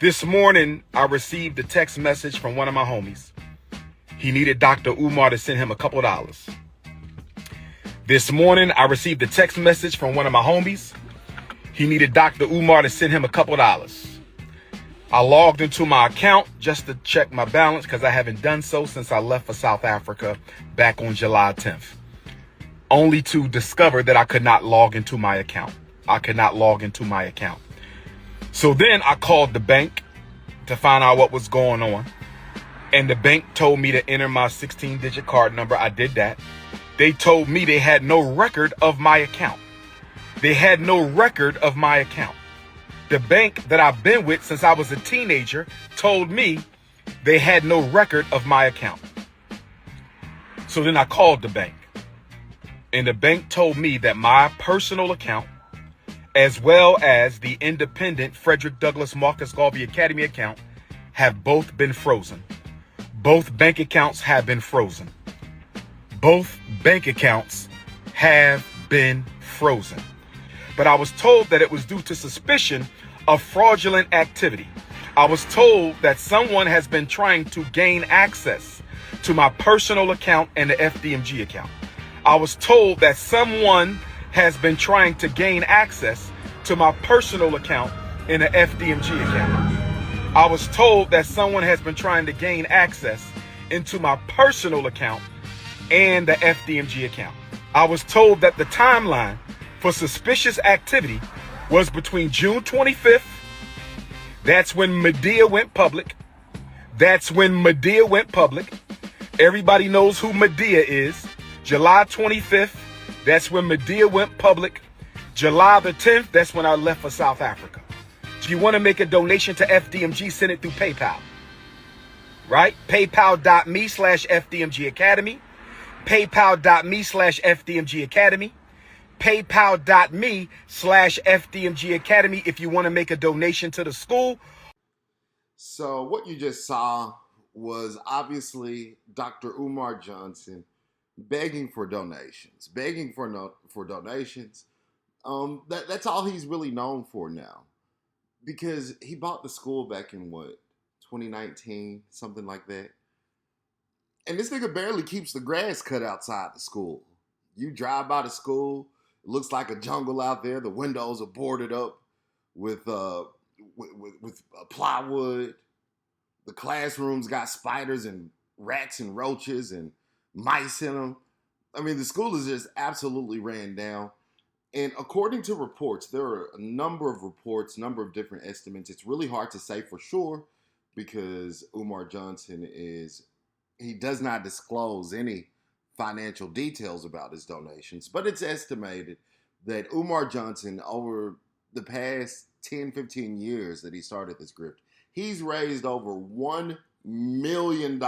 This morning, I received a text message from one of my homies. He needed Dr. Umar to send him a couple of dollars. This morning, I received a text message from one of my homies. He needed Dr. Umar to send him a couple of dollars. I logged into my account just to check my balance because I haven't done so since I left for South Africa back on July 10th. Only to discover that I could not log into my account. So then I called the bank to find out what was going on. And the bank told me to enter my 16-digit card number. I did that. They told me they had no record of my account. The bank that I've been with since I was a teenager told me they had no record of my account. So then I called the bank. And the bank told me that my personal account, as well as the independent Frederick Douglass Marcus Garvey Academy account, have both been frozen. Both bank accounts have been frozen. But I was told that it was due to suspicion of fraudulent activity. I was told that someone has been trying to gain access to my personal account and the FDMG account. I was told that someone has been trying to gain access to my personal account and the FDMG account. I was told that someone has been trying to gain access into my personal account and the FDMG account. I was told that the timeline for suspicious activity was between June 25th. That's when Medea went public. Everybody knows who Medea is. July 25th, that's when Medea went public. July the 10th, that's when I left for South Africa. If you want to make a donation to FDMG, send it through PayPal. Right? PayPal.me/FDMG Academy. PayPal.me/FDMG Academy. PayPal.me/FDMG Academy if you want to make a donation to the school. So what you just saw was obviously Dr. Umar Johnson begging for donations. That's all he's really known for now. Because he bought the school back in 2019, something like that. And this nigga barely keeps the grass cut outside the school. You drive by the school, it looks like a jungle out there. The windows are boarded up with plywood. The classrooms got spiders and rats and roaches and mice in them. I mean, the school is just absolutely ran down. And according to reports, there are a number of different estimates. It's really hard to say for sure because Umar Johnson he does not disclose any financial details about his donations, but it's estimated that Umar Johnson, over the past 10, 15 years that he started this grift, he's raised over $1 million,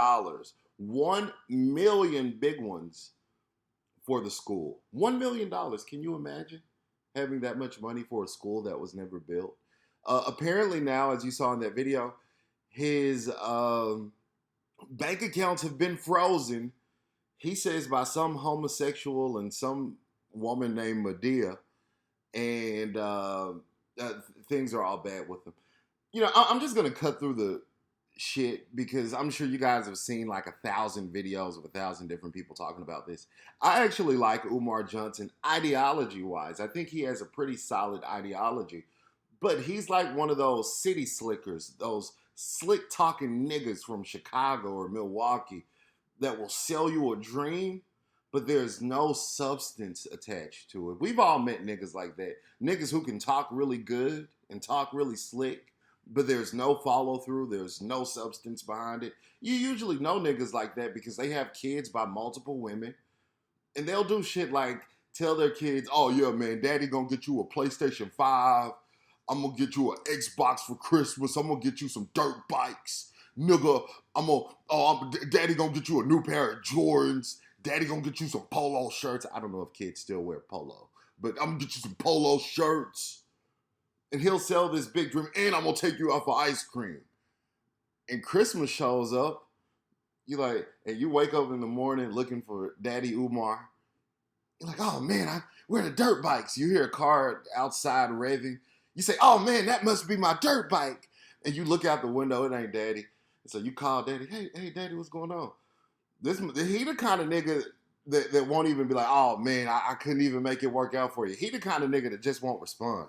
1 million big ones for the school. $1 million. Can you imagine having that much money for a school that was never built? Apparently now, as you saw in that video, his bank accounts have been frozen, he says, by some homosexual and some woman named Medea, and things are all bad with him. You know, I'm just going to cut through the shit because I'm sure you guys have seen like 1,000 videos of 1,000 different people talking about this. I actually like Umar Johnson ideology-wise. I think he has a pretty solid ideology. But he's like one of those city slickers, those slick-talking niggas from Chicago or Milwaukee that will sell you a dream, but there's no substance attached to it. We've all met niggas like that. Niggas who can talk really good and talk really slick, but there's no follow-through, there's no substance behind it. You usually know niggas like that because they have kids by multiple women, and they'll do shit like tell their kids, oh yeah, man, daddy gonna get you a PlayStation 5, I'm gonna get you an Xbox for Christmas, I'm gonna get you some dirt bikes, nigga, daddy gonna get you a new pair of Jordans, daddy gonna get you some polo shirts. I don't know if kids still wear polo, but I'm gonna get you some polo shirts. And he'll sell this big dream, and I'm gonna take you out for ice cream. And Christmas shows up, and you wake up in the morning looking for Daddy Umar. You're like, oh man, where are the dirt bikes? You hear a car outside revving. You say, oh man, that must be my dirt bike. And you look out the window, it ain't daddy. So you call daddy, hey, daddy, what's going on? He the kind of nigga that won't even be like, oh man, I couldn't even make it work out for you. He the kind of nigga that just won't respond.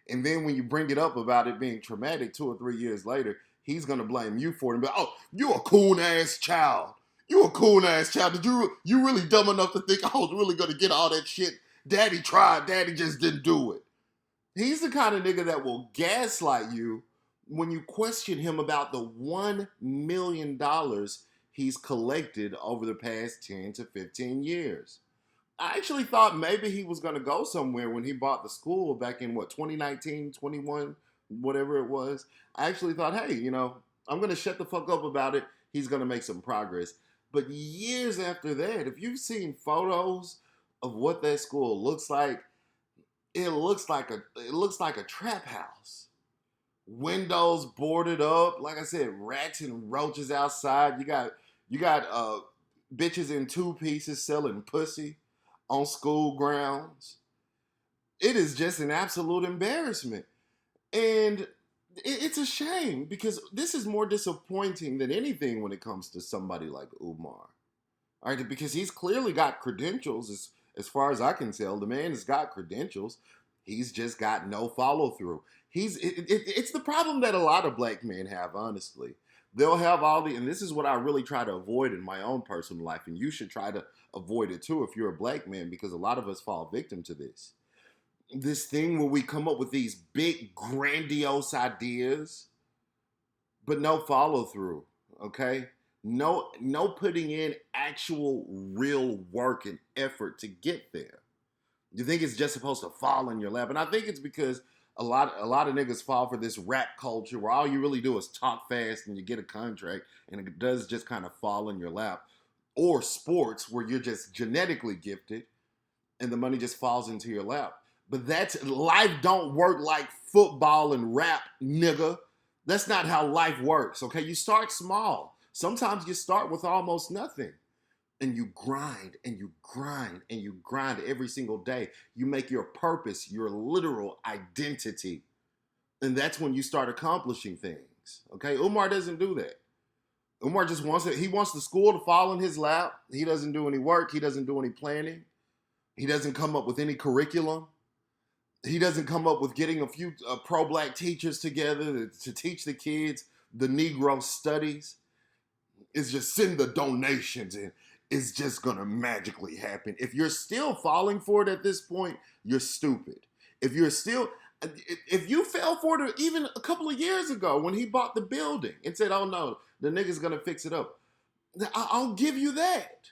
And then when you bring it up about it being traumatic 2 or 3 years later, he's gonna blame you for it and be like, oh, you a coon ass child. You a coon ass child. Did you really dumb enough to think I was really gonna get all that shit? Daddy tried, daddy just didn't do it. He's the kind of nigga that will gaslight you when you question him about the $1 million he's collected over the past 10 to 15 years. I actually thought maybe he was going to go somewhere when he bought the school back in, 2019, 21, whatever it was. I actually thought, hey, I'm going to shut the fuck up about it. He's going to make some progress. But years after that, if you've seen photos of what that school looks like, it looks like a trap house. Windows boarded up, like I said, rats and roaches outside. You got bitches in 2 pieces selling pussy on school grounds. It is just an absolute embarrassment. And it's a shame because this is more disappointing than anything when it comes to somebody like Umar. All right, because he's clearly got credentials as far as I can tell. The man has got credentials. He's just got no follow through. It's the problem that a lot of black men have, honestly. They'll have and this is what I really try to avoid in my own personal life, and you should try to avoid it too if you're a black man, because a lot of us fall victim to this. This thing where we come up with these big, grandiose ideas, but no follow through, okay? No putting in actual real work and effort to get there. You think it's just supposed to fall in your lap. And I think it's because a lot of niggas fall for this rap culture where all you really do is talk fast and you get a contract and it does just kind of fall in your lap. Or sports where you're just genetically gifted and the money just falls into your lap. But life don't work like football and rap, nigga. That's not how life works, okay? You start small. Sometimes you start with almost nothing. And you grind and you grind and you grind every single day. You make your purpose your literal identity. And that's when you start accomplishing things. Okay? Umar doesn't do that. Umar just wants it. He wants the school to fall in his lap. He doesn't do any work. He doesn't do any planning. He doesn't come up with any curriculum. He doesn't come up with getting a few pro-black teachers together to teach the kids the Negro studies. It's just send the donations and it's just going to magically happen. If you're still falling for it at this point, you're stupid. If you fell for it even a couple of years ago when he bought the building and said, oh no, the nigga's going to fix it up, I'll give you that.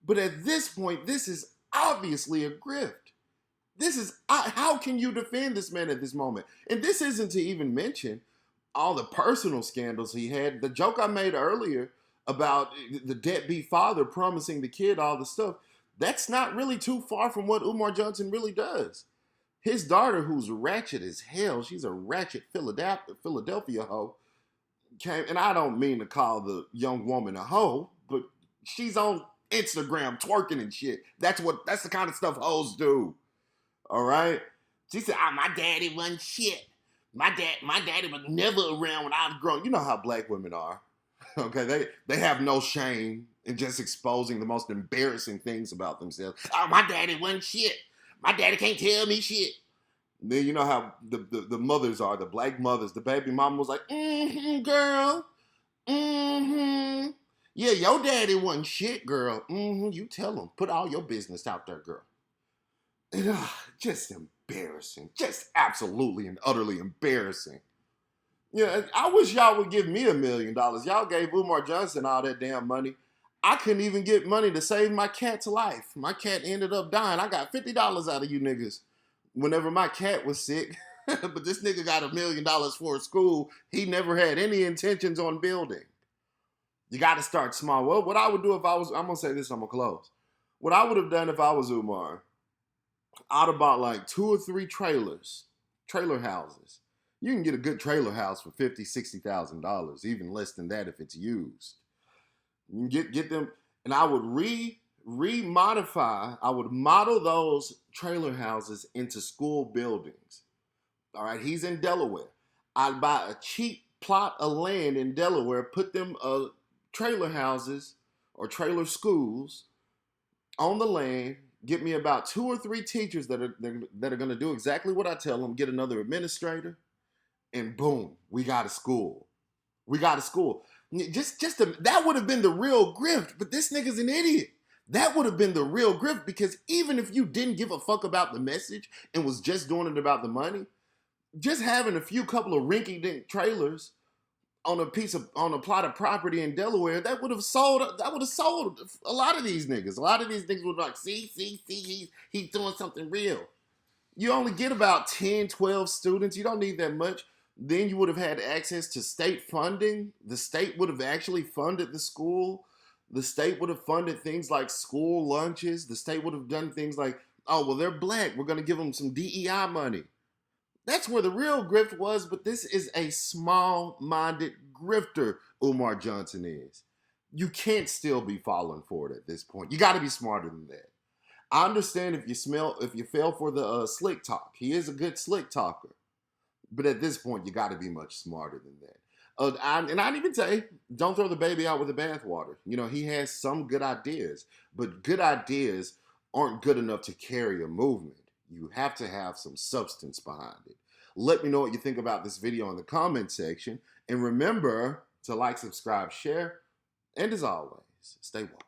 But at this point, this is obviously a grift. How can you defend this man at this moment? And this isn't to even mention all the personal scandals he had. The joke I made earlier about the deadbeat father promising the kid all the stuff, that's not really too far from what Umar Johnson really does. His daughter, who's ratchet as hell, she's a ratchet Philadelphia hoe, and I don't mean to call the young woman a hoe, but she's on Instagram twerking and shit. That's the kind of stuff hoes do. All right? She said, my daddy wasn't shit. My daddy was never around when I was growing. You know how black women are. Okay, they have no shame in just exposing the most embarrassing things about themselves. Oh, my daddy wasn't shit. My daddy can't tell me shit. Then you know how the mothers are, the black mothers. The baby mama was like, girl. Yeah, your daddy wasn't shit, girl. You tell him. Put all your business out there, girl. And, just embarrassing. Just absolutely and utterly embarrassing. Yeah, I wish y'all would give me $1 million. Y'all gave Umar Johnson all that damn money. I couldn't even get money to save my cat's life. My cat ended up dying. I got $50 out of you niggas whenever my cat was sick. But this nigga got $1 million for a school he never had any intentions on building. You got to start small. Well, what I would do if I was, I'm going to say this, I'm going to close. What I would have done if I was Umar, I'd have bought like 2 or 3 trailer houses. You can get a good trailer house for $50,000, $60,000, even less than that if it's used. You can get them, and I would I would model those trailer houses into school buildings. All right, he's in Delaware. I'd buy a cheap plot of land in Delaware, put them trailer houses or trailer schools on the land, get me about 2 or 3 teachers that are going to do exactly what I tell them, get another administrator, and boom, we got a school. We got a school. That would have been the real grift, but this nigga's an idiot. That would have been the real grift, because even if you didn't give a fuck about the message and was just doing it about the money, just having a couple of rinky-dink trailers on a plot of property in Delaware, that would have sold a lot of these niggas. A lot of these niggas would be like, see, he's doing something real. You only get about 10, 12 students. You don't need that much. Then you would have had access to state funding. The state would have actually funded the school. The state would have funded things like school lunches. The state would have done things like, oh, well, they're black, we're going to give them some DEI money. That's where the real grift was, but this is a small-minded grifter, Umar Johnson is. You can't still be falling for it at this point. You got to be smarter than that. I understand if you fell for the slick talk. He is a good slick talker. But at this point, you got to be much smarter than that. And I'd even say, don't throw the baby out with the bathwater. You know, he has some good ideas, but good ideas aren't good enough to carry a movement. You have to have some substance behind it. Let me know what you think about this video in the comment section. And remember to like, subscribe, share, and as always, stay woke.